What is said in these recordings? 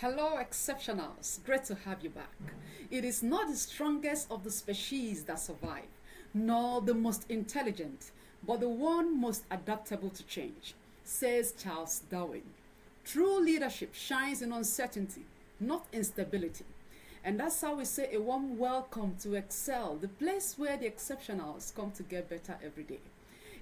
Hello, exceptionals. Great to have you back. It is not the strongest of the species that survive, nor the most intelligent, but the one most adaptable to change, says Charles Darwin. True leadership shines in uncertainty, not instability. And that's how we say a warm welcome to Excel, the place where the exceptionals come to get better every day.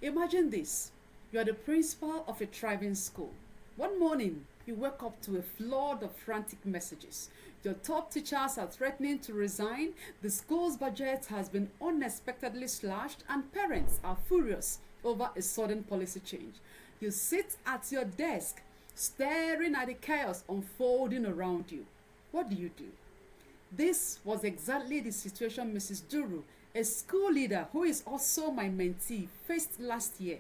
Imagine this: you are the principal of a thriving school. One morning, you wake up to a flood of frantic messages. Your top teachers are threatening to resign, the school's budget has been unexpectedly slashed, and parents are furious over a sudden policy change. You sit at your desk, staring at the chaos unfolding around you. What do? This was exactly the situation Mrs. Duru, a school leader who is also my mentee, faced last year.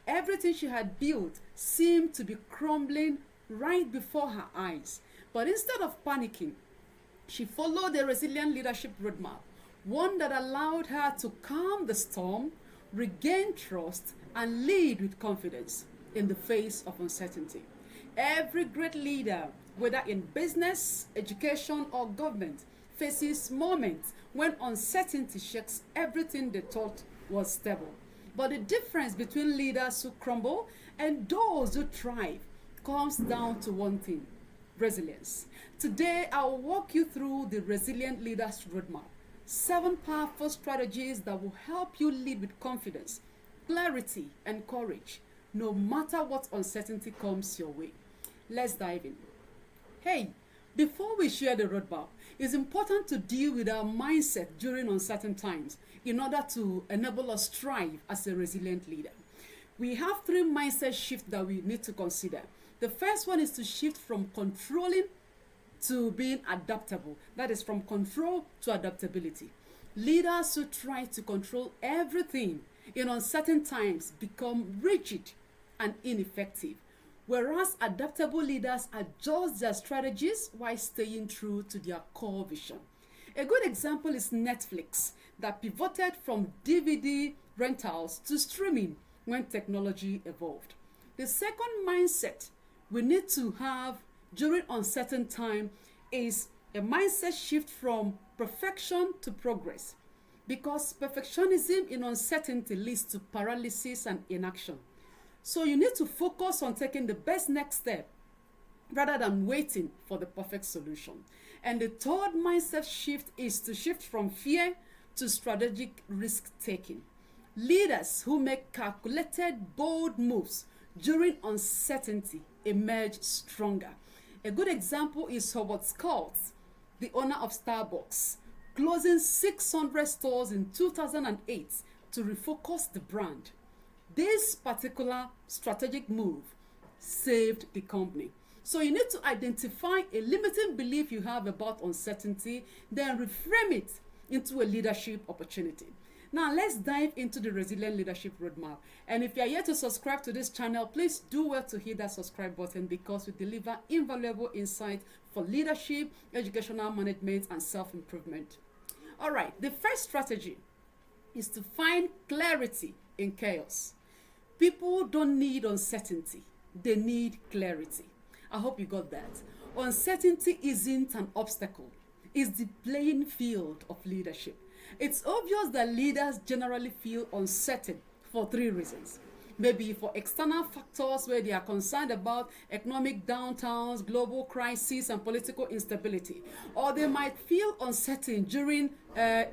Everything she had built seemed to be crumbling right before her eyes. But instead of panicking, she followed a resilient leadership roadmap, one that allowed her to calm the storm, regain trust, and lead with confidence in the face of uncertainty. Every great leader, whether in business, education, or government, faces moments when uncertainty shakes everything they thought was stable. But the difference between leaders who crumble and those who thrive comes down to one thing: resilience. Today, I'll walk you through the Resilient Leaders Roadmap. 7 powerful strategies that will help you lead with confidence, clarity, and courage, no matter what uncertainty comes your way. Let's dive in. Hey, before we share the roadmap, it's important to deal with our mindset during uncertain times in order to enable us thrive as a resilient leader. We have 3 mindset shifts that we need to consider. The first one is to shift from controlling to being adaptable. That is, from control to adaptability. Leaders who try to control everything in uncertain times become rigid and ineffective, whereas adaptable leaders adjust their strategies while staying true to their core vision. A good example is Netflix, that pivoted from DVD rentals to streaming when technology evolved. The second mindset we need to have during uncertain time is a mindset shift from perfection to progress, because perfectionism in uncertainty leads to paralysis and inaction. So you need to focus on taking the best next step rather than waiting for the perfect solution. And the third mindset shift is to shift from fear to strategic risk taking. Leaders who make calculated, bold moves during uncertainty emerge stronger. A good example is Howard Schultz, the owner of Starbucks, closing 600 stores in 2008 to refocus the brand. This particular strategic move saved the company. So you need to identify a limiting belief you have about uncertainty, then reframe it into a leadership opportunity. Now let's dive into the Resilient Leadership Roadmap. And if you are yet to subscribe to this channel, please do well to hit that subscribe button, because we deliver invaluable insight for leadership, educational management, and self-improvement. All right, the first strategy is to find clarity in chaos. People don't need uncertainty, they need clarity. I hope you got that. Uncertainty isn't an obstacle, it's the playing field of leadership. It's obvious that leaders generally feel uncertain for 3 reasons. Maybe for external factors where they are concerned about economic downtowns, global crises, and political instability. Or they might feel uncertain during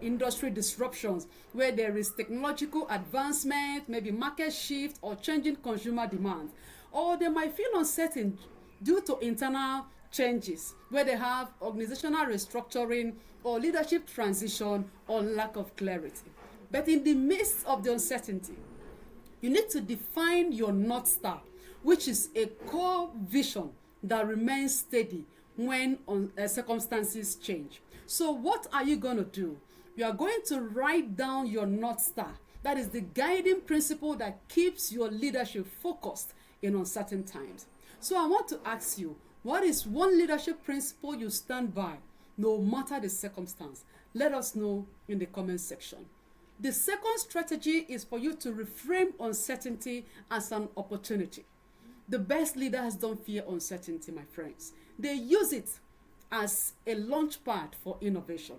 industry disruptions where there is technological advancement, maybe market shift, or changing consumer demand. Or they might feel uncertain due to internal changes where they have organizational restructuring or leadership transition or lack of clarity. But in the midst of the uncertainty, you need to define your North Star, which is a core vision that remains steady when circumstances change. So what are you going to do? You are going to write down your North Star. That is the guiding principle that keeps your leadership focused in uncertain times. So I want to ask you, what is one leadership principle you stand by no matter the circumstance? Let us know in the comment section. The second strategy is for you to reframe uncertainty as an opportunity. The best leaders don't fear uncertainty, my friends. They use it as a launch pad for innovation.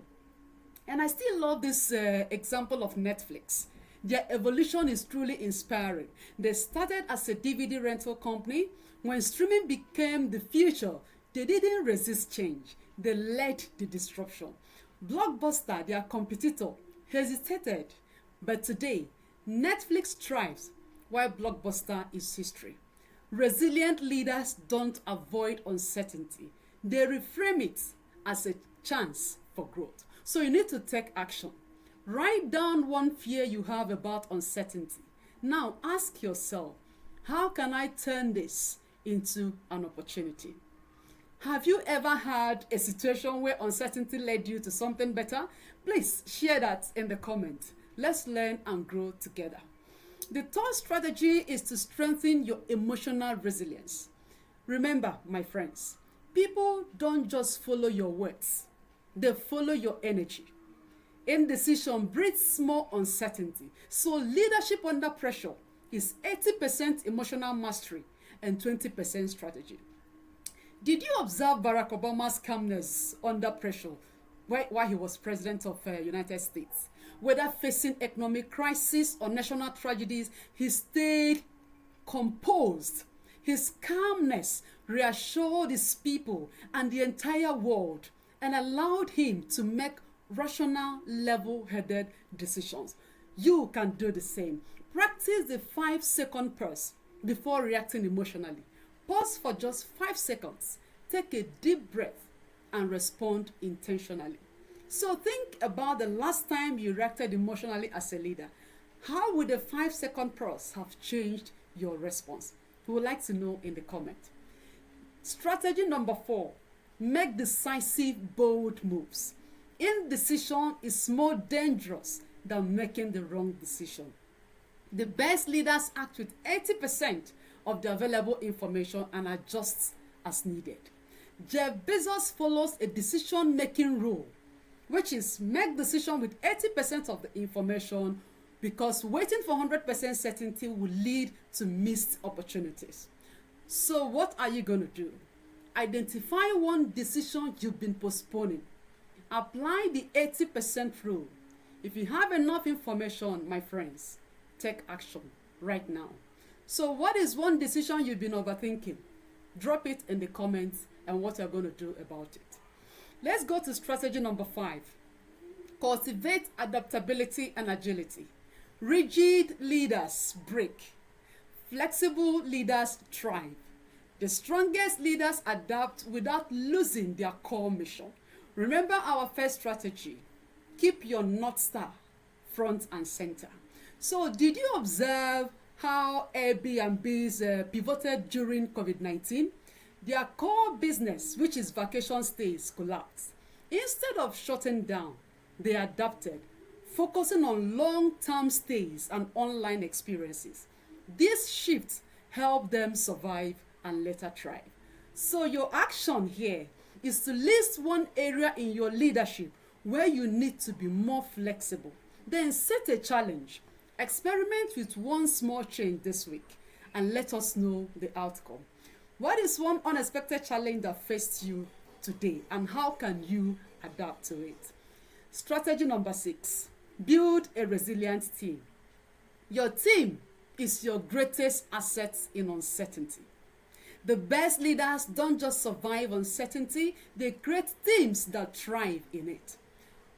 And I still love this example of Netflix. Their evolution is truly inspiring. They started as a DVD rental company. When streaming became the future, they didn't resist change. They led the disruption. Blockbuster, their competitor, hesitated. But today, Netflix thrives while Blockbuster is history. Resilient leaders don't avoid uncertainty. They reframe it as a chance for growth. So you need to take action. Write down one fear you have about uncertainty. Now ask yourself, how can I turn this into an opportunity? Have you ever had a situation where uncertainty led you to something better? Please share that in the comments. Let's learn and grow together. The third strategy is to strengthen your emotional resilience. Remember, my friends, people don't just follow your words, they follow your energy. Indecision breeds more uncertainty. So leadership under pressure is 80% emotional mastery and 20% strategy. Did you observe Barack Obama's calmness under pressure while he was president of United States? Whether facing economic crisis or national tragedies, he stayed composed. His calmness reassured his people and the entire world and allowed him to make rational, level-headed decisions. You can do the same. Practice the 5-second pause before reacting emotionally. Pause for just 5 seconds. Take a deep breath and respond intentionally. So think about the last time you reacted emotionally as a leader. How would a 5-second pause have changed your response? We would like to know in the comment. Strategy number 4, make decisive, bold moves. Indecision is more dangerous than making the wrong decision. The best leaders act with 80% of the available information and adjust as needed. Jeff Bezos follows a decision-making rule, which is make decision with 80% of the information, because waiting for 100% certainty will lead to missed opportunities. So what are you going to do? Identify one decision you've been postponing. Apply the 80% rule. If you have enough information, my friends, take action right now. So what is one decision you've been overthinking? Drop it in the comments and what you're going to do about it. Let's go to strategy number 5. Cultivate adaptability and agility. Rigid leaders break. Flexible leaders thrive. The strongest leaders adapt without losing their core mission. Remember our first strategy. Keep your North Star front and center. So did you observe how Airbnbs pivoted during COVID-19? Their core business, which is vacation stays, collapsed. Instead of shutting down, they adapted, focusing on long-term stays and online experiences. This shift helped them survive and later thrive. So your action here is to list one area in your leadership where you need to be more flexible. Then set a challenge. Experiment with one small change this week and let us know the outcome. What is one unexpected challenge that faced you today and how can you adapt to it? Strategy number 6, build a resilient team. Your team is your greatest asset in uncertainty. The best leaders don't just survive uncertainty, they create teams that thrive in it.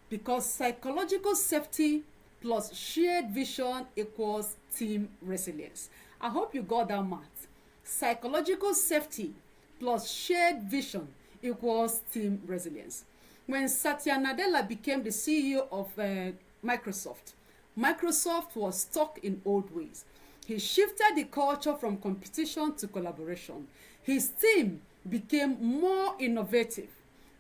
Because psychological safety plus shared vision equals team resilience. I hope you got that math. Psychological safety plus shared vision equals team resilience. When Satya Nadella became the CEO of Microsoft, Microsoft was stuck in old ways. He shifted the culture from competition to collaboration. His team became more innovative,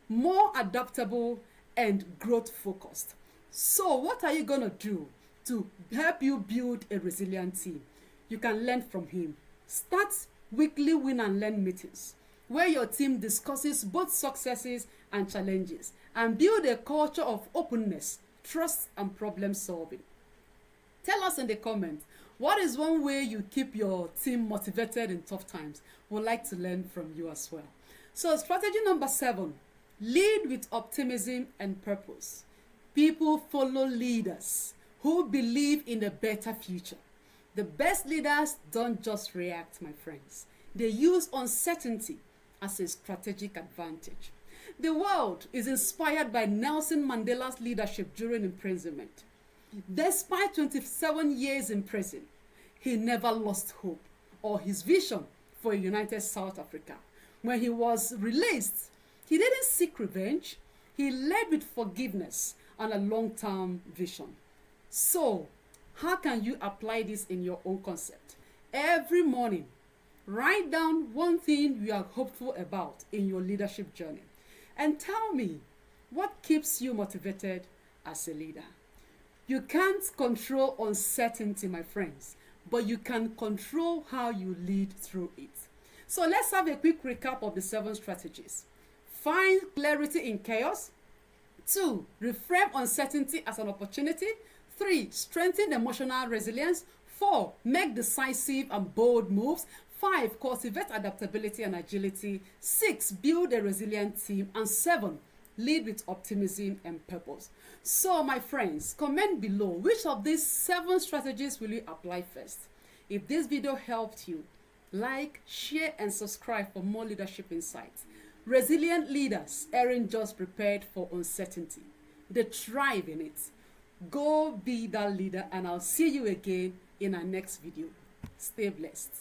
more adaptable, and growth-focused. So what are you going to do to help you build a resilient team? You can learn from him. Start weekly win and learn meetings where your team discusses both successes and challenges and build a culture of openness, trust, and problem solving. Tell us in the comments, what is one way you keep your team motivated in tough times? We'd like to learn from you as well. So strategy number 7, lead with optimism and purpose. People follow leaders who believe in a better future. The best leaders don't just react, my friends. They use uncertainty as a strategic advantage. The world is inspired by Nelson Mandela's leadership during imprisonment. Despite 27 years in prison, he never lost hope or his vision for a united South Africa. When he was released, he didn't seek revenge. He led with forgiveness and a long-term vision. So, how can you apply this in your own concept? Every morning, write down one thing you are hopeful about in your leadership journey and tell me what keeps you motivated as a leader. You can't control uncertainty, my friends, but you can control how you lead through it. So let's have a quick recap of the 7 strategies. Find clarity in chaos. 2, reframe uncertainty as an opportunity. 3, strengthen emotional resilience. 4, make decisive and bold moves. 5, cultivate adaptability and agility. 6, build a resilient team. And 7, lead with optimism and purpose. So, my friends, comment below which of these 7 strategies will you apply first. If this video helped you, like, share, and subscribe for more leadership insights. Resilient leaders aren't just prepared for uncertainty, they thrive in it. Go be that leader, and I'll see you again in our next video. Stay blessed.